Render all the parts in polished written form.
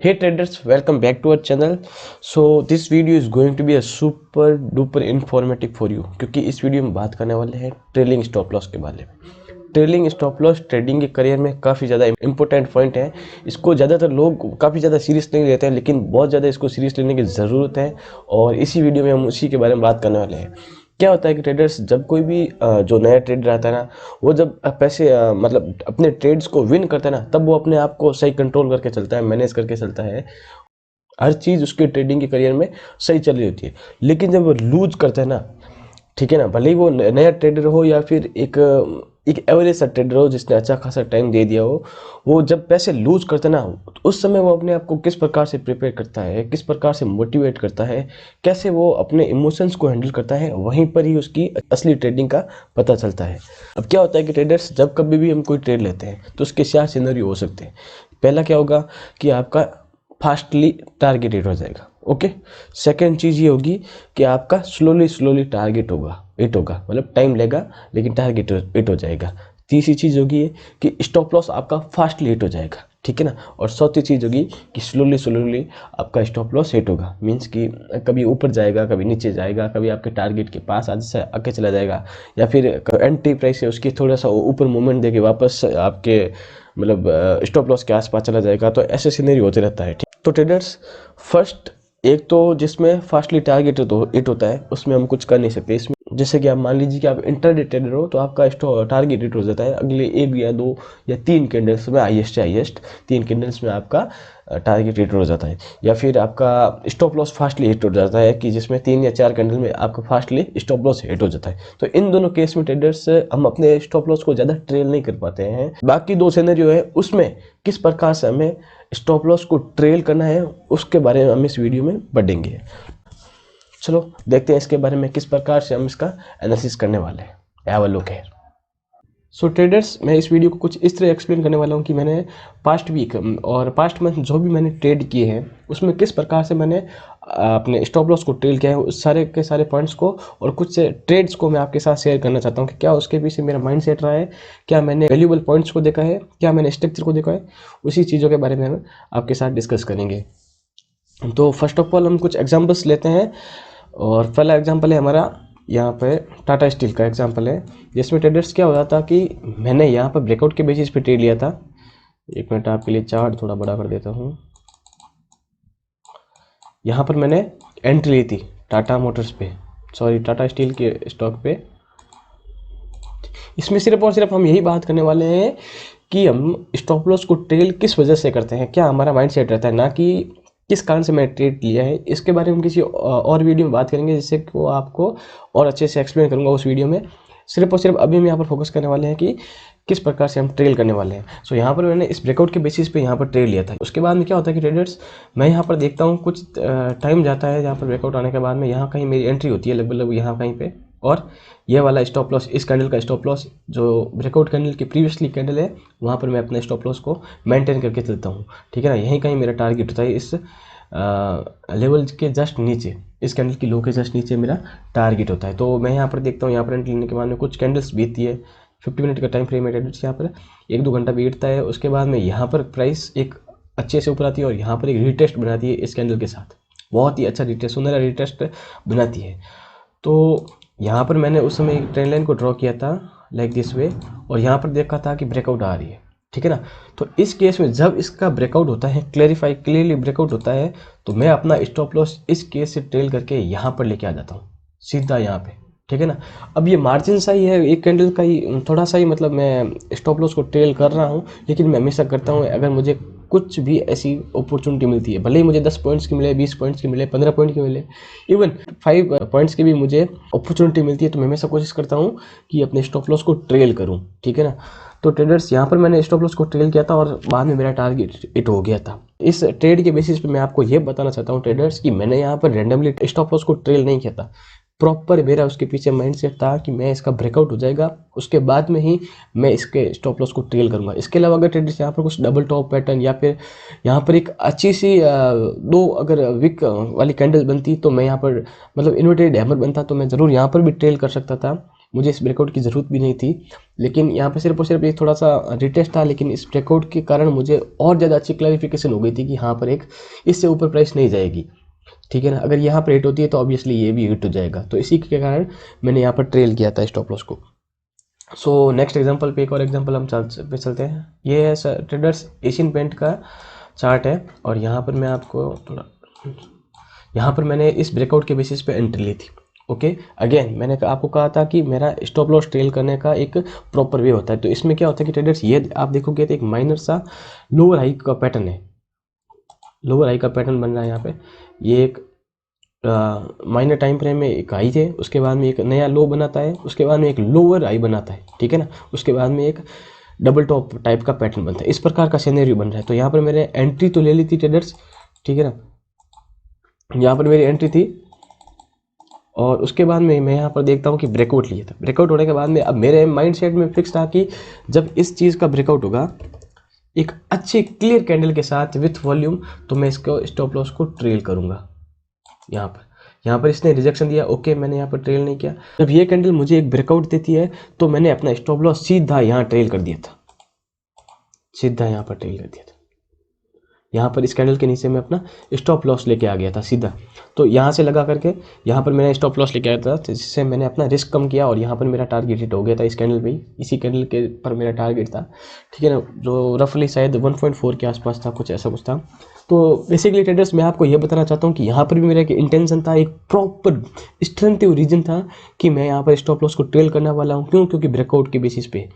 Hey traders, welcome back to our channel. So this video is going to be a super duper informative for you क्योंकि इस video में बात करने वाले हैं ट्रेलिंग स्टॉप लॉस के बारे में। ट्रेलिंग स्टॉप लॉस ट्रेडिंग के करियर में काफ़ी ज़्यादा इंपॉर्टेंट पॉइंट है। इसको ज़्यादातर लोग काफ़ी ज़्यादा सीरियस नहीं लेते हैं, लेकिन बहुत ज़्यादा इसको सीरियस लेने की ज़रूरत है और इसी वीडियो में हम उसी के बारे में बात करने वाले हैं। क्या होता है कि ट्रेडर्स, जब कोई भी जो नया ट्रेडर आता है ना, वो जब पैसे मतलब अपने ट्रेड्स को विन करता है ना, तब वो अपने आप को सही कंट्रोल करके चलता है, मैनेज करके चलता है। हर चीज़ उसके ट्रेडिंग के करियर में सही चल रही होती है। लेकिन जब वो लूज करता है ना, ठीक है ना, भले ही वो नया ट्रेडर हो या फिर एक एवरेज सा ट्रेडर हो जिसने अच्छा खासा टाइम दे दिया हो, वो जब पैसे लूज करता है ना, तो उस समय वो अपने आप को किस प्रकार से प्रिपेयर करता है, किस प्रकार से मोटिवेट करता है, कैसे वो अपने इमोशंस को हैंडल करता है, वहीं पर ही उसकी असली ट्रेडिंग का पता चलता है। अब क्या होता है कि ट्रेडर्स, जब कभी भी हम कोई ट्रेड लेते हैं तो उसके 4 सिनेरियो हो सकते हैं। पहला क्या होगा कि आपका फास्टली टारगेट हिट हो जाएगा। ओके। सेकेंड चीज़ ये होगी कि आपका स्लोली टारगेट हिट होगा, मतलब टाइम लेगा लेकिन टारगेट हिट हो जाएगा। तीसरी चीज़ होगी कि स्टॉप लॉस आपका फास्टली हिट हो जाएगा, ठीक है ना। और चौथी चीज़ होगी कि स्लोली आपका स्टॉप लॉस हिट होगा, मीन्स कि कभी ऊपर जाएगा, कभी नीचे जाएगा, कभी आपके टारगेट के पास आज से आके चला जाएगा, या फिर एंट्री प्राइस है उसकी थोड़ा सा ऊपर मूवमेंट देके वापस आपके मतलब स्टॉप लॉस के आसपास चला जाएगा। तो ऐसे सिनेरियो होते रहता है, ठीक। तो ट्रेडर्स, फर्स्ट एक तो जिसमें फास्टली टारगेट हिट होता है उसमें हम कुछ कर नहीं सकते। इसमें जैसे कि आप मान लीजिए कि आप इंटरडे ट्रेडर हो, तो आपका टारगेट हिट हो जाता है अगले 1 या 2 या 3 कैंडल्स में, हाईएस्ट 3 कैंडल्स में आपका टारगेट हिट हो जाता है। या फिर आपका स्टॉप लॉस फास्टली हिट हो जाता है कि जिसमें 3 या 4 कैंडल में आपका फास्टली स्टॉप लॉस हिट हो जाता है। तो इन दोनों केस में ट्रेडर्स हम अपने स्टॉप लॉस को ज़्यादा ट्रेल नहीं कर पाते हैं। बाकी 2 सिनेरियो है, उसमें किस प्रकार से हमें स्टॉप लॉस को ट्रेल करना है उसके बारे में हम इस वीडियो में पढ़ेंगे। चलो देखते हैं इसके बारे में किस प्रकार से हम इसका एनालिसिस करने वाले हैं। Have a look here. So traders, मैं इस वीडियो को कुछ इस तरह एक्सप्लेन करने वाला हूँ कि मैंने पास्ट वीक और पास्ट मंथ जो भी मैंने ट्रेड किए हैं उसमें किस प्रकार से मैंने अपने स्टॉप लॉस को ट्रेल किया है, उस सारे के सारे पॉइंट्स को और कुछ ट्रेड्स को मैं आपके साथ शेयर करना चाहता हूँ कि क्या उसके पीछे मेरा माइंड सेट रहा है, क्या मैंने वैल्यूएबल पॉइंट्स को देखा है, क्या मैंने स्ट्रक्चर को देखा है। उसी चीज़ों के बारे में हम आपके साथ डिस्कस करेंगे। तो फर्स्ट ऑफ ऑल हम कुछ एग्जाम्पल्स लेते हैं और पहला एग्जाम्पल है हमारा यहाँ पे टाटा स्टील का एग्जाम्पल है, जिसमें ट्रेडर्स क्या हो रहा था कि मैंने यहाँ पर ब्रेकआउट के बेसिस पे ट्रेड लिया था। 1 मिनट आपके लिए चार्ट थोड़ा बड़ा कर देता हूँ। यहाँ पर मैंने एंट्री ली थी टाटा मोटर्स पे, सॉरी टाटा स्टील के स्टॉक पे। इसमें सिर्फ और सिर्फ हम यही बात करने वाले हैं कि हम स्टॉप लॉस को ट्रेल किस वजह से करते हैं, क्या हमारा माइंड सेट रहता है, ना कि किस कारण से मैंने ट्रेड लिया है। इसके बारे में हम किसी और वीडियो में बात करेंगे, जिससे कि वो आपको और अच्छे से एक्सप्लेन करूंगा उस वीडियो में। सिर्फ और सिर्फ अभी हम यहाँ पर फोकस करने वाले हैं कि किस प्रकार से हम ट्रेल करने वाले हैं। सो यहाँ पर मैंने इस ब्रेकआउट के बेसिस पे यहाँ पर ट्रेड लिया था। उसके बाद में क्या होता है कि ट्रेडर्स, मैं यहाँ पर देखता हूँ कुछ टाइम जाता है, यहाँ पर ब्रेकआउट आने के बाद में यहाँ कहीं मेरी एंट्री होती है लगभग यहाँ कहीं पे, और ये वाला स्टॉप लॉस, इस कैंडल का स्टॉप लॉस जो ब्रेकआउट कैंडल की प्रीवियसली कैंडल है, वहाँ पर मैं अपने स्टॉप लॉस को मेंटेन करके चलता हूँ, ठीक है ना। यहीं कहीं मेरा टारगेट होता है, इस लेवल के जस्ट नीचे, इस कैंडल की लो के जस्ट नीचे मेरा टारगेट होता है। तो मैं यहाँ पर देखता हूँ, यहाँ पर एंट्री लेने के बाद में कुछ कैंडल्स बीतती है, 50 मिनट का टाइम फ्रेम है ट्रेडर्स, यहाँ पर 1-2 घंटा बीतता है। उसके बाद में यहाँ पर प्राइस एक अच्छे से ऊपर आती है और यहाँ पर एक रीटेस्ट बनाती है इस कैंडल के साथ, बहुत ही अच्छा रीटेस्ट, सुनहरा रीटेस्ट बनाती है। तो यहाँ पर मैंने उस समय एक ट्रेंड लाइन को ड्रॉ किया था लाइक दिस वे, और यहाँ पर देखा था कि ब्रेकआउट आ रही है, ठीक है ना। तो इस केस में जब इसका ब्रेकआउट होता है, क्लियरली ब्रेकआउट होता है, तो मैं अपना स्टॉप लॉस इस केस से ट्रेल करके यहाँ पर लेके आ जाता हूँ, सीधा यहाँ पे, ठीक है ना। अब ये मार्जिन सा ही है, एक कैंडल का ही थोड़ा सा ही, मतलब मैं स्टॉप लॉस को ट्रेल कर रहा हूँ, लेकिन मैं हमेशा करता हूँ अगर मुझे कुछ भी ऐसी अपॉर्चुनिटी मिलती है, भले ही मुझे 10 पॉइंट्स की मिले, 20 पॉइंट्स की मिले, 15 पॉइंट की मिले, इवन 5 पॉइंट्स की भी मुझे अपॉर्चुनिटी मिलती है, तो मैं हमेशा कोशिश करता हूँ कि अपने स्टॉप लॉस को ट्रेल करूँ, ठीक है ना। तो ट्रेडर्स, यहाँ पर मैंने स्टॉप लॉस को ट्रेल किया था और बाद में मेरा टारगेट हिट हो गया था। इस ट्रेड के बेसिस पे मैं आपको ये बताना चाहता हूँ ट्रेडर्स कि मैंने यहाँ पर रैंडमली स्टॉप लॉस को ट्रेल नहीं किया था। प्रॉपर मेरा उसके पीछे माइंडसेट था कि मैं इसका ब्रेकआउट हो जाएगा, उसके बाद में ही मैं इसके स्टॉप लॉस को ट्रेल करूंगा। इसके अलावा अगर ट्रेडर्स यहाँ पर कुछ डबल टॉप पैटर्न या फिर यहाँ पर एक अच्छी सी 2 अगर वीक वाली कैंडल बनती, तो मैं यहाँ पर मतलब इन्वर्टेड हैमर बनता, तो मैं ज़रूर यहाँ पर भी ट्रेल कर सकता था। मुझे इस ब्रेकआउट की ज़रूरत भी नहीं थी, लेकिन यहाँ पे सिर्फ और सिर्फ ये थोड़ा सा रिटेस्ट था, लेकिन इस ब्रेकआउट के कारण मुझे और ज़्यादा अच्छी क्लैरिफिकेशन हो गई थी कि यहाँ पर एक इससे ऊपर प्राइस नहीं जाएगी, ठीक है ना। अगर यहाँ पर हिट होती है तो ऑब्वियसली ये भी हिट हो जाएगा, तो इसी के कारण मैंने यहाँ पर ट्रेल किया था स्टॉप लॉस को। सो नेक्स्ट एग्जांपल पे, एक और एग्जांपल हम चलते हैं। ये है ट्रेडर्स एशियन पेंट का चार्ट है, और यहाँ पर मैं आपको थोड़ा, यहाँ पर मैंने इस ब्रेकआउट के बेसिस पे एंट्री ली थी। ओके, अगेन मैंने आपको कहा था कि मेरा स्टॉप लॉस ट्रेल करने का एक प्रॉपर वे होता है। तो इसमें क्या होता है कि ट्रेडर्स, ये आप देखोगे तो एक माइनर सा लोअर हाई का पैटर्न है, लोअर हाई का पैटर्न बन रहा है यहाँ पे। ये एक माइनर टाइम फ्रेम में एक हाई थे, उसके बाद में एक नया लो बनाता है, उसके बाद में एक लोअर हाई बनाता है, ठीक है ना, उसके बाद में एक डबल टॉप टाइप का पैटर्न बनता है। इस प्रकार का सिनेरियो बन रहा है। तो यहाँ पर मैंने एंट्री तो ले ली थी ट्रेडर्स, ठीक है ना, यहाँ पर मेरी एंट्री थी, और उसके बाद में मैं यहाँ पर देखता हूँ कि ब्रेकआउट लिया था। ब्रेकआउट होने के बाद में अब मेरे माइंड सेट में फिक्स था कि जब इस चीज़ का ब्रेकआउट होगा एक अच्छे क्लियर कैंडल के साथ विथ वॉल्यूम, तो मैं इसको स्टॉप लॉस को ट्रेल करूँगा। यहाँ पर इसने रिजेक्शन दिया, ओके, मैंने यहाँ पर ट्रेल नहीं किया। जब ये कैंडल मुझे एक ब्रेकआउट देती है तो मैंने अपना स्टॉप लॉस सीधा यहाँ ट्रेल कर दिया था, सीधा यहाँ पर ट्रेल कर दिया था। यहाँ पर इस कैंडल के नीचे मैं अपना स्टॉप लॉस लेके आ गया था सीधा। तो यहाँ से लगा करके यहाँ पर मैंने स्टॉप लॉस लेके आया था, जिससे मैंने अपना रिस्क कम किया, और यहाँ पर मेरा टारगेट हिट हो गया था इस कैंडल पे ही, इसी कैंडल के पर मेरा टारगेट था, ठीक है ना, जो रफली शायद 1.4 के आसपास था, कुछ ऐसा कुछ था। तो बेसिकली ट्रेडर्स, मैं आपको ये बताना चाहता हूँ कि यहाँ पर भी मेरा एक इंटेंशन था, एक प्रॉपर स्ट्रेंथ रीजन था कि मैं यहाँ पर स्टॉप लॉस को ट्रेल करने वाला हूँ। क्यों? क्योंकि ब्रेकआउट के बेसिस पे।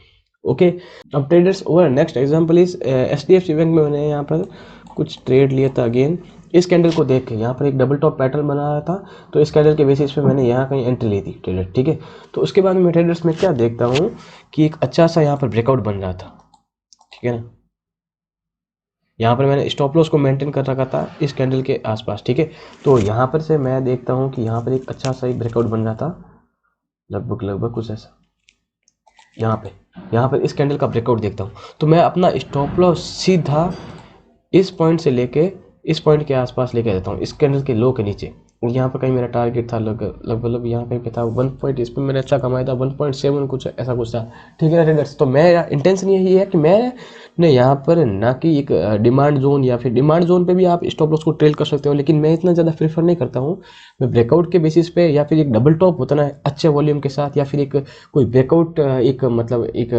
ओके, अब ट्रेडर्स, और next example is HDFC bank में मैंने यहाँ पर कुछ ट्रेड लिया था। अगेन इस कैंडल को देख के यहाँ पर एक डबल टॉप पैटर्न बना रहा था, तो इस कैंडल के बेसिस पे मैंने यहाँ कहीं एंट्री ली थी ट्रेडर, ठीक है। तो उसके बाद में ट्रेडर्स में क्या देखता हूँ कि एक अच्छा सा यहाँ पर ब्रेकआउट बन रहा था, ठीक है ना। यहाँ पर मैंने स्टॉप लॉस को मेंटेन कर रखा था इस कैंडल के आसपास, ठीक है। तो यहाँ पर से मैं देखता हूँ कि यहाँ पर एक अच्छा सा ब्रेकआउट बन रहा था, लगभग कुछ ऐसा। यहाँ पर इस कैंडल का ब्रेकआउट देखता हूँ, तो मैं अपना स्टॉप लॉस सीधा इस पॉइंट से लेके इस पॉइंट के आसपास लेके जाता हूँ, इस कैंडल के लो के नीचे। और यहाँ पर कहीं मेरा टारगेट था लगभग यहाँ कहीं पे था 1 पॉइंट, इस पर मैंने अच्छा कमाया था 1.7 कुछ ऐसा कुछ था, ठीक है ना ट्रेडर्स। तो मेरा इंटेंशन यही है कि मैंने यहाँ पर ना कि एक डिमांड जोन, या फिर डिमांड जोन पे भी आप स्टॉप लॉस को ट्रेल कर सकते हो, लेकिन मैं इतना ज़्यादा प्रेफर नहीं करता हूँ। मैं ब्रेकआउट के बेसिस पे, या फिर एक डबल टॉप होता ना अच्छे वॉल्यूम के साथ, या फिर एक कोई ब्रेकआउट एक मतलब एक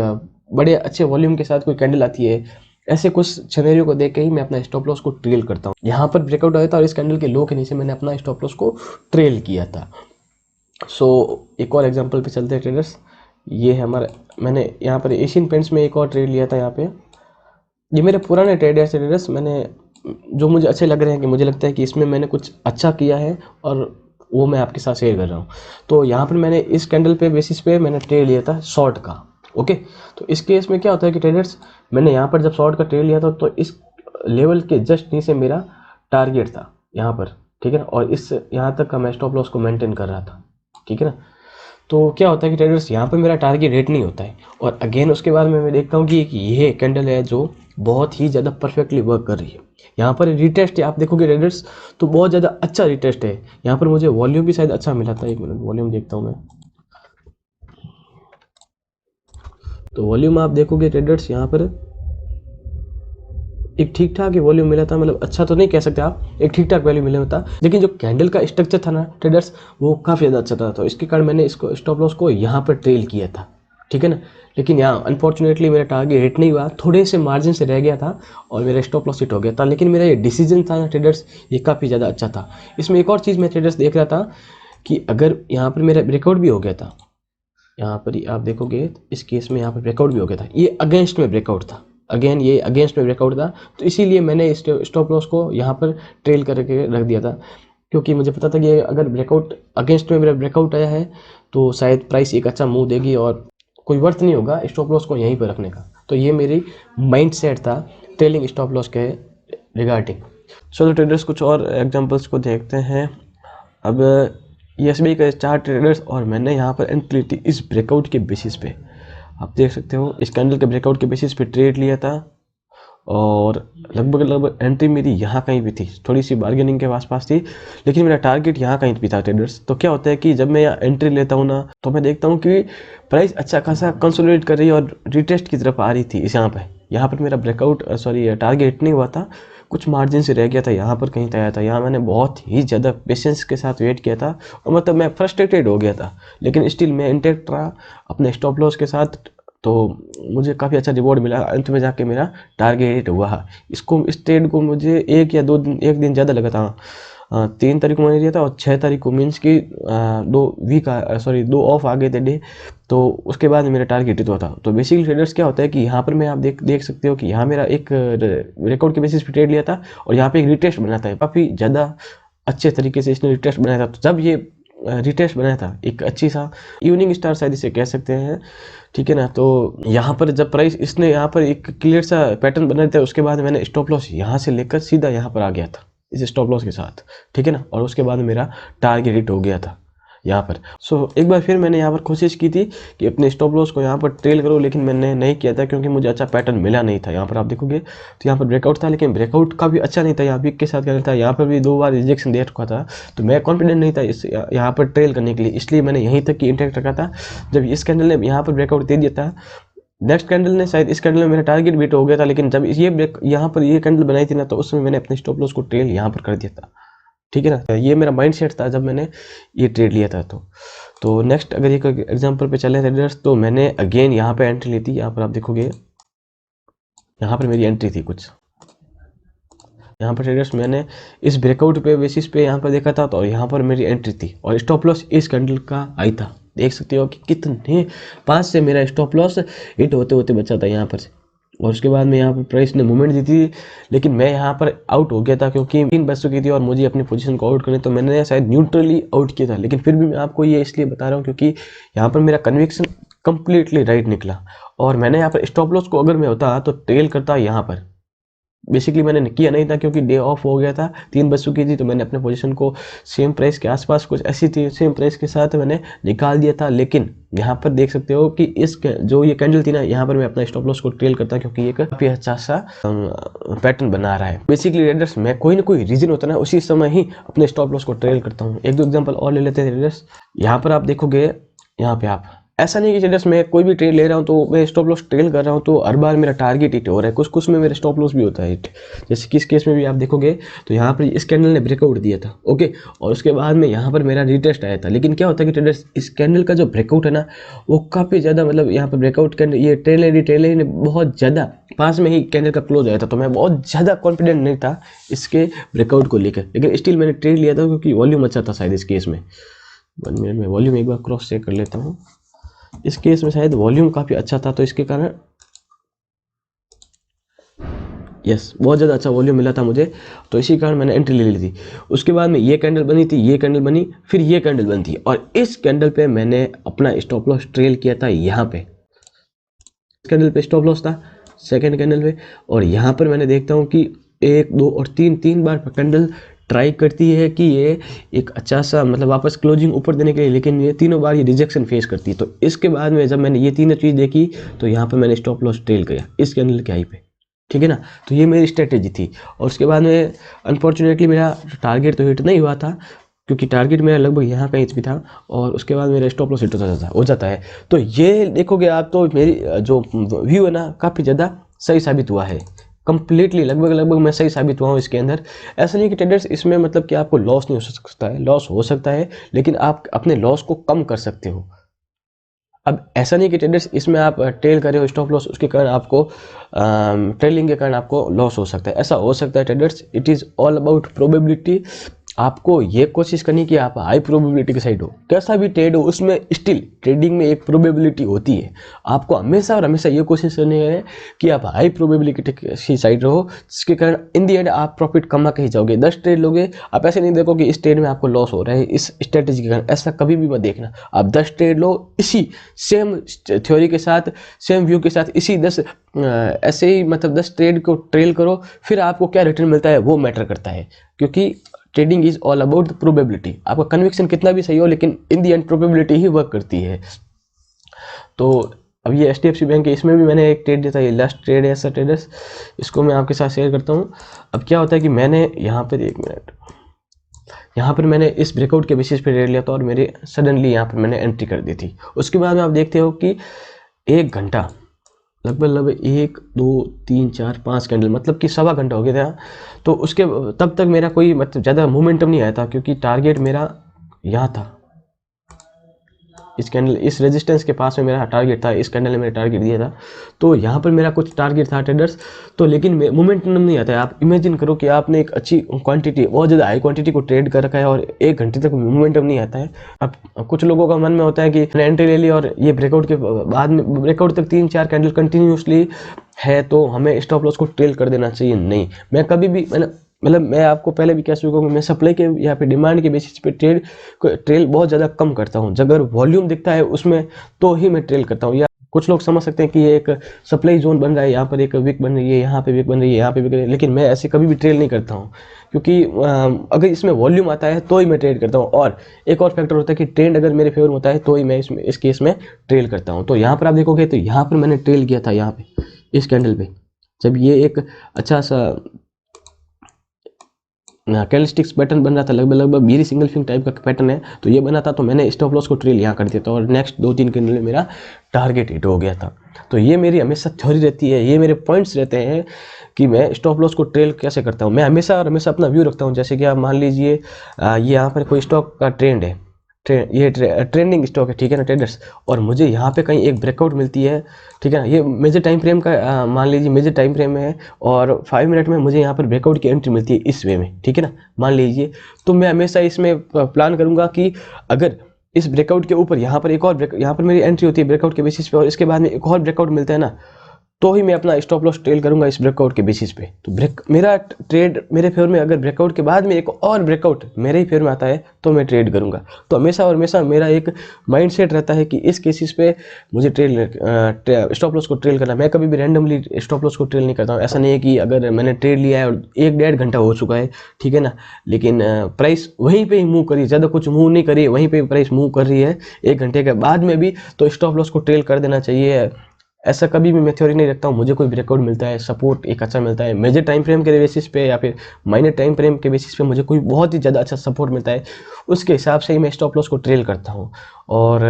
बड़े अच्छे वॉल्यूम के साथ कोई कैंडल आती है, ऐसे कुछ सिनेरियो को देख के ही मैं अपना स्टॉप लॉस को ट्रेल करता हूँ। यहाँ पर ब्रेकआउट आया था और इस कैंडल के लो के नीचे मैंने अपना स्टॉप लॉस को ट्रेल किया था। सो एक और एग्जांपल पे चलते हैं ट्रेडर्स। ये है हमारा, मैंने यहाँ पर एशियन पेंट्स में एक और ट्रेड लिया था। यहाँ पे ये मेरे पुराने ट्रेड है ट्रेडर्स, मैंने जो मुझे अच्छे लग रहे हैं, कि मुझे लगता है कि इसमें मैंने कुछ अच्छा किया है, और वो मैं आपके साथ शेयर कर रहा हूँ। तो यहाँ पर मैंने इस कैंडल पे बेसिस पे मैंने ट्रेड लिया था शॉर्ट का। ओके, तो इस केस में क्या होता है कि ट्रेडर्स, मैंने यहाँ पर जब शॉर्ट का ट्रेड लिया था तो इस लेवल के जस्ट नीचे मेरा टारगेट था यहाँ पर, ठीक है ना, और इस यहाँ तक का मैं स्टॉप लॉस को मेंटेन कर रहा था, ठीक है ना। तो क्या होता है कि ट्रेडर्स, यहाँ पर मेरा टारगेट रेट नहीं होता है, और अगेन उसके बाद में मैं देखता हूँ कि ये कैंडल है जो बहुत ही ज़्यादा परफेक्टली वर्क कर रही है। यहाँ पर रिटेस्ट है, आप देखोगे ट्रेडर्स, तो बहुत ज़्यादा अच्छा रिटेस्ट है। यहाँ पर मुझे वॉल्यूम भी शायद अच्छा मिला था, एक मिनट वॉल्यूम देखता हूँ मैं। तो वॉल्यूम आप देखोगे ट्रेडर्स, यहाँ पर एक ठीक ठाक वॉल्यूम मिला था, मतलब अच्छा तो नहीं कह सकते आप, एक ठीक ठाक वैल्यू मिला था, लेकिन जो कैंडल का स्ट्रक्चर था ना ट्रेडर्स, वो काफ़ी ज़्यादा अच्छा था। तो इसके कारण मैंने इसको स्टॉप लॉस को यहाँ पर ट्रेल किया था, ठीक है ना। लेकिन यहाँ अनफॉर्चुनेटली मेरा टारगेट हिट नहीं हुआ, थोड़े से मार्जिन से रह गया था और मेरा स्टॉप लॉस हिट हो गया था। लेकिन मेरा ये डिसीजन था ना ट्रेडर्स, ये काफ़ी ज़्यादा अच्छा था। इसमें एक और चीज़ मैं ट्रेडर्स देख रहा था कि अगर यहाँ पर मेरा ब्रेकआउट भी हो गया था, यहाँ पर आप देखोगे इस केस में यहाँ पर ब्रेकआउट भी हो गया था, ये अगेंस्ट में ब्रेकआउट था, अगेन ये अगेंस्ट में ब्रेकआउट था, तो इसीलिए मैंने स्टॉप लॉस को यहाँ पर ट्रेल करके रख दिया था, क्योंकि मुझे पता था कि अगर ब्रेकआउट अगेंस्ट में मेरा ब्रेकआउट आया है तो शायद प्राइस एक अच्छा मूव देगी और कोई वर्थ नहीं होगा स्टॉप लॉस को यहीं पर रखने का। तो ये मेरी माइंड सेट था ट्रेलिंग स्टॉप लॉस के रिगार्डिंग। चलो ट्रेडर्स, कुछ और एग्जाम्पल्स को देखते हैं। अब ये SBI का 4 ट्रेडर्स, और मैंने यहाँ पर एंट्री ली थी इस ब्रेकआउट के बेसिस पे। आप देख सकते हो इस कैंडल के ब्रेकआउट के बेसिस पे ट्रेड लिया था, और लगभग एंट्री मेरी यहाँ कहीं भी थी, थोड़ी सी बार्गेनिंग के आसपास थी, लेकिन मेरा टारगेट यहाँ कहीं भी था ट्रेडर्स। तो क्या होता है कि जब मैं यहाँ एंट्री लेता हूँ ना, तो मैं देखता हूँ कि प्राइस अच्छा खासा कंसोलिडेट कर रही है और रिटेस्ट की तरफ आ रही थी। इस यहाँ पर मेरा ब्रेकआउट टारगेट नहीं हुआ था, कुछ मार्जिन से रह गया था, यहाँ पर कहीं आया था। यहाँ मैंने बहुत ही ज़्यादा पेशेंस के साथ वेट किया था और मतलब मैं फ्रस्ट्रेटेड हो गया था, लेकिन स्टिल मैं इंटैक्ट रहा अपने स्टॉप लॉस के साथ। तो मुझे काफ़ी अच्छा रिवॉर्ड मिला, अंत में जाके मेरा टारगेट हुआ। इस ट्रेड को मुझे एक दिन ज़्यादा लगा था। 3 तारीख को मैंने लिया था और 6 तारीख को मीन्स कि 2 ऑफ आ गए थे डे, तो उसके बाद मेरा टारगेट हिट हुआ था। तो बेसिकली ट्रेडर्स क्या होता है कि यहाँ पर मैं आप देख सकते हो कि यहाँ मेरा एक रिकॉर्ड के बेसिस पे ट्रेड लिया था और यहाँ पे एक रिटेस्ट बना था, काफ़ी ज़्यादा अच्छे तरीके से इसने रिटेस्ट बनाया था। तो जब ये रिटेस्ट बनाया था, एक अच्छी सा इवनिंग स्टार शायद इसे कह सकते हैं, ठीक है ना। तो यहाँ पर जब प्राइस इसने यहाँ पर एक क्लियर सा पैटर्न बनाया था, उसके बाद मैंने स्टॉप लॉस यहाँ से लेकर सीधा यहाँ पर आ गया था इस स्टॉप लॉस के साथ, ठीक है ना। और उसके बाद मेरा टारगेट हिट हो गया था यहाँ पर। एक बार फिर मैंने यहाँ पर कोशिश की थी कि अपने स्टॉप लॉस को यहाँ पर ट्रेल करो, लेकिन मैंने नहीं किया था क्योंकि मुझे अच्छा पैटर्न मिला नहीं था। यहाँ पर आप देखोगे तो यहाँ पर ब्रेकआउट था, लेकिन ब्रेकआउट का भी अच्छा नहीं था, यहाँ वीक के साथ क्या था, यहाँ पर भी 2 बार रिजेक्शन दे चुका था। तो मैं कॉन्फिडेंट नहीं था इस यहाँ पर ट्रेल करने के लिए, इसलिए मैंने यहीं तक की इंटैक्ट रखा था। जब इस कैंडल ने यहाँ पर ब्रेकआउट दे दिया था, नेक्स्ट कैंडल ने शायद इस कैंडल में मेरा टारगेट बीट हो गया था, लेकिन जब यहाँ पर ये कैंडल बनाई थी ना, तो उस समय मैंने अपने स्टॉप लॉस को ट्रेल यहाँ पर कर दिया था, ठीक है ना। ये मेरा माइंडसेट था जब मैंने ये ट्रेड लिया था। तो नेक्स्ट अगर एक एग्जांपल पे चले ट्रेडर्स, तो मैंने अगेन यहाँ पे एंट्री ली थी। यहाँ पर आप देखोगे यहाँ पर मेरी एंट्री थी कुछ, यहाँ पर ट्रेडर्स मैंने इस ब्रेकआउट पे बेसिस पे यहाँ पर देखा था, तो यहाँ पर मेरी एंट्री थी और स्टॉप लॉस इस कैंडल का आई था। देख सकते हो कि कितने 5 से मेरा स्टॉप लॉस हिट होते होते बचा था यहाँ पर से। और उसके बाद में यहाँ पर प्राइस ने मूवमेंट दी थी, लेकिन मैं यहाँ पर आउट हो गया था क्योंकि 3 बज चुकी थी और मुझे अपनी पोजीशन को आउट करनी, तो मैंने शायद न्यूट्रली आउट किया था। लेकिन फिर भी मैं आपको ये इसलिए बता रहा हूँ क्योंकि यहाँ पर मेरा कन्विक्शन कंप्लीटली राइट निकला और मैंने यहाँ पर स्टॉप लॉस को अगर मैं होता तो ट्रेल करता यहाँ पर। बेसिकली मैंने किया नहीं था क्योंकि डे ऑफ हो गया था, 3 बज चुकी थी, तो मैंने अपने पोजीशन को सेम प्राइस के आसपास कुछ ऐसी थी, सेम प्राइस के साथ मैंने निकाल दिया था। लेकिन यहाँ पर देख सकते हो कि जो ये कैंडल थी ना, यहाँ पर मैं अपना स्टॉप लॉस को ट्रेल करता क्योंकि ये काफ़ी अच्छा सा पैटर्न बना रहा है। बेसिकली ट्रेडर्स मैं कोई ना कोई रीजन होता है ना, उसी समय ही अपने स्टॉप लॉस को ट्रेल करता हूँ। 1-2 एग्जाम्पल और ले लेते हैं ट्रेडर्स। यहाँ पर आप देखोगे, यहाँ पे आप ऐसा नहीं कि ट्रेडर्स मैं कोई भी ट्रेड ले रहा हूँ तो मैं स्टॉप लॉस ट्रेल कर रहा हूँ तो हर बार मेरा टारगेट हिट हो रहा है, कुछ में मेरा स्टॉप लॉस भी होता है हिट। जैसे कि इस केस में भी आप देखोगे तो यहाँ पर इस कैंडल ने ब्रेकआउट दिया था, ओके, और उसके बाद में यहाँ पर मेरा रिटेस्ट आया था। लेकिन क्या होता है कि ट्रेडर्स इस कैंडल का जो ब्रेकआउट है ना, वो काफ़ी ज़्यादा, मतलब यहाँ पर ब्रेकआउट कैंडल ये ट्रेल ने बहुत ज़्यादा पास में ही कैंडल का क्लोज आया था, तो मैं बहुत ज़्यादा कॉन्फिडेंट नहीं था इसके ब्रेकआउट को लेकर। लेकिन स्टिल मैंने ट्रेड लिया था क्योंकि वॉल्यूम अच्छा था शायद इस केस में। 1 मिनट में वॉल्यूम एक बार क्रॉस चेक कर लेता हूँ। इस केस में शायद वॉल्यूम काफ़ी अच्छा था, तो इसके कारण यस बहुत ज़्यादा अच्छा वॉल्यूम मिला था मुझे, तो इसी कारण मैंने एंट्री ले ली थी। उसके बाद में ये कैंडल बनी थी, ये कैंडल बनी, फिर ये कैंडल बनी थी और इस कैंडल पे मैंने अपना स्टॉप लॉस ट्रेल किया था। यहाँ पे इस कैंडल पे स्टॉप लॉस था, सेकेंड कैंडल पे, और यहाँ पर मैंने देखता हूँ कि 1, 2 और 3 बार कैंडल ट्राई करती है कि ये एक अच्छा सा मतलब वापस क्लोजिंग ऊपर देने के लिए, लेकिन ये तीनों बार ये रिजेक्शन फेस करती है। तो इसके बाद में जब मैंने ये तीनों चीज़ देखी तो यहाँ पर मैंने स्टॉप लॉस ट्रेल किया इस कैंडल के हाई पे, ठीक है ना। तो ये मेरी स्ट्रेटेजी थी और उसके बाद में अनफॉर्चुनेटली मेरा टारगेट तो हिट नहीं हुआ था क्योंकि टारगेट मेरा लगभग यहाँ कहीं भी था और उसके बाद मेरा स्टॉप लॉस हिट हो जाता है। तो ये देखोगे आप तो मेरी जो व्यू है ना, काफ़ी ज़्यादा सही साबित हुआ है, कंप्लीटली लगभग मैं सही साबित हुआ हूँ इसके अंदर। ऐसा नहीं कि ट्रेडर्स इसमें मतलब कि आपको लॉस नहीं हो सकता है, लॉस हो सकता है, लेकिन आप अपने लॉस को कम कर सकते हो। अब ऐसा नहीं कि ट्रेडर्स इसमें आप ट्रेल कर रहे हो स्टॉप लॉस, उसके कारण आपको ट्रेलिंग के कारण आपको लॉस हो सकता है, ऐसा हो सकता है traders. It is all about probability. आपको ये कोशिश करनी कि आप हाई प्रोबेबिलिटी के साइड हो, कैसा भी ट्रेड हो उसमें स्टिल ट्रेडिंग में एक प्रोबेबिलिटी होती है। आपको हमेशा और हमेशा ये कोशिश करनी है कि आप हाई प्रोबेबिलिटी की साइड रहो, जिसके कारण इन दी एंड आप प्रॉफिट कमा के ही जाओगे। 10 ट्रेड लोगे, आप ऐसे नहीं देखो कि इस ट्रेड में आपको लॉस हो रहा है इस स्ट्रेटेजी के कारण, ऐसा कभी भी मत देखना। आप 10 ट्रेड लो इसी सेम थ्योरी के साथ, सेम व्यू के साथ, इसी 10 ऐसे ही मतलब 10 ट्रेड को ट्रेल करो, फिर आपको क्या रिटर्न मिलता है वो मैटर करता है, क्योंकि trading is all about the probability. आपका कन्विक्शन कितना भी सही हो, लेकिन इन दी एंड प्रोबेबिलिटी ही वर्क करती है। तो अब ये HDFC बैंक है, इसमें भी मैंने एक ट्रेड दिया था, ये लास्ट ट्रेड है ऐसा ट्रेडर्स, इसको मैं आपके साथ शेयर करता हूँ। अब क्या होता है कि मैंने यहाँ पर 1 मिनट, यहाँ पर मैंने इस ब्रेकआउट के बेसिस पे ट्रेड लिया था और मेरे सडनली यहाँ पर मैंने एंट्री कर दी थी। उसके बाद में आप देखते हो कि 1 घंटा लगभग 1 2 3 4 5 कैंडल, मतलब कि सवा घंटा हो गया था। तो उसके तब तक मेरा कोई मतलब ज़्यादा मोमेंटम नहीं आया था, क्योंकि टारगेट मेरा यहाँ था, इस कैंडल, इस रेजिस्टेंस के पास में मेरा टारगेट था, इस कैंडल ने मेरा टारगेट दिया था। तो यहाँ पर मेरा कुछ टारगेट था ट्रेडर्स, तो लेकिन मोमेंटम नहीं आता है। आप इमेजिन करो कि आपने एक अच्छी क्वांटिटी, बहुत ज़्यादा हाई क्वांटिटी को ट्रेड कर रखा है और 1 घंटे तक मोमेंटम नहीं आता है। अब कुछ लोगों का मन में होता है कि मैंने एंट्री ले ली और ये ब्रेकआउट के बाद में, ब्रेकआउट तक 3-4 कैंडल कंटिन्यूसली है तो हमें स्टॉप लॉस को ट्रेल कर देना चाहिए। नहीं, मैं कभी भी, मैं आपको पहले भी कह चुका हूँ, मैं सप्लाई के यहाँ पे डिमांड के बेसिस पे ट्रेल बहुत ज़्यादा कम करता हूँ। अगर वॉल्यूम दिखता है उसमें तो ही मैं ट्रेल करता हूँ। या कुछ लोग समझ सकते हैं कि ये एक सप्लाई जोन बन रहा है, यहाँ पर एक विक बन रही है, यहाँ पे विक बन रही है, यहाँ पे विक रही है, लेकिन मैं ऐसे कभी भी ट्रेल नहीं करता हूँ, क्योंकि अगर इसमें वॉल्यूम आता है तो ही मैं ट्रेड करता हूँ। और एक और फैक्टर होता है कि ट्रेंड अगर मेरे फेवर में होता है तो ही मैं इस केस में ट्रेल करता हूँ। तो यहाँ पर आप देखोगे तो यहाँ पर मैंने ट्रेल किया था, यहाँ पे इस कैंडल पे, जब ये एक अच्छा सा कैंडलस्टिक्स पैटर्न बन रहा था, लगभग मेरी सिंगल फिंग टाइप का पैटर्न है, तो ये बना था, तो मैंने स्टॉप लॉस को ट्रेल यहाँ कर दिया था और नेक्स्ट 2-3 कैंडल में मेरा टारगेट हिट हो गया था। तो ये मेरी हमेशा थ्योरी रहती है, ये मेरे पॉइंट्स रहते हैं कि मैं स्टॉप लॉस को ट्रेल कैसे करता हूँ। मैं हमेशा अपना व्यू रखता हूँ। जैसे कि आप मान लीजिए ये यहाँ पर कोई स्टॉक का ट्रेंड है, ये ट्रेंडिंग स्टॉक है, ठीक है ना ट्रेडर्स, और मुझे यहाँ पे कहीं एक ब्रेकआउट मिलती है, ठीक है ना, ये मेजर टाइम फ्रेम का मान लीजिए मेजर टाइम फ्रेम में है और 5 मिनट में मुझे यहाँ पर ब्रेकआउट की एंट्री मिलती है इस वे में, ठीक है ना, मान लीजिए, तो मैं हमेशा इसमें प्लान करूँगा कि अगर इस ब्रेकआउट के ऊपर यहाँ पर एक और यहाँ पर मेरी एंट्री होती है ब्रेकआउट के बेसिस पे और इसके बाद में एक और ब्रेकआउट मिलता है ना, तो ही मैं अपना स्टॉप लॉस ट्रेल करूंगा इस ब्रेकआउट के बेसिस पे। तो मेरा ट्रेड मेरे फेवर में, अगर ब्रेकआउट के बाद में एक और ब्रेकआउट मेरे ही फेवर में आता है तो मैं ट्रेड करूंगा। तो हमेशा मेरा एक माइंडसेट रहता है कि इस केसेस पे मुझे स्टॉप लॉस को ट्रेल करना। मैं कभी भी रैंडमली स्टॉप लॉस को ट्रेल नहीं करता हूँ। ऐसा नहीं है कि अगर मैंने ट्रेड लिया है और 1-1.5 घंटा हो चुका है, ठीक है ना, लेकिन प्राइस वहीं पर ही मूव करी, ज़्यादा कुछ मूव नहीं करी, वहीं पर प्राइस मूव कर रही है 1 घंटे के बाद में भी, तो स्टॉप लॉस को ट्रेल कर देना चाहिए। ऐसा कभी भी मैं थ्योरी नहीं रखता हूँ। मुझे कोई ब्रेकआउट मिलता है, सपोर्ट एक अच्छा मिलता है, मेजर टाइम फ्रेम के बेसिस पे या फिर माइनर टाइम फ्रेम के बेसिस पे मुझे कोई बहुत ही ज़्यादा अच्छा सपोर्ट मिलता है, उसके हिसाब से ही मैं स्टॉप लॉस को ट्रेल करता हूँ। और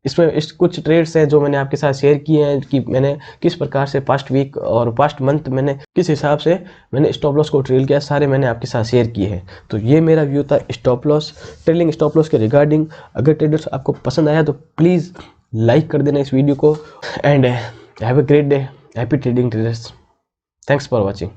इसमें कुछ ट्रेड्स हैं जो मैंने आपके साथ शेयर किए हैं कि मैंने किस प्रकार से पास्ट वीक और पास्ट मंथ मैंने किस हिसाब से मैंने स्टॉप लॉस को ट्रेल किया, सारे मैंने आपके साथ शेयर किए हैं। तो ये मेरा व्यू था stop loss, trailing stop loss के रिगार्डिंग। अगर ट्रेडर्स आपको पसंद आया तो प्लीज़ लाइक कर देना इस वीडियो को, and have a great day, happy trading traders, thanks for watching.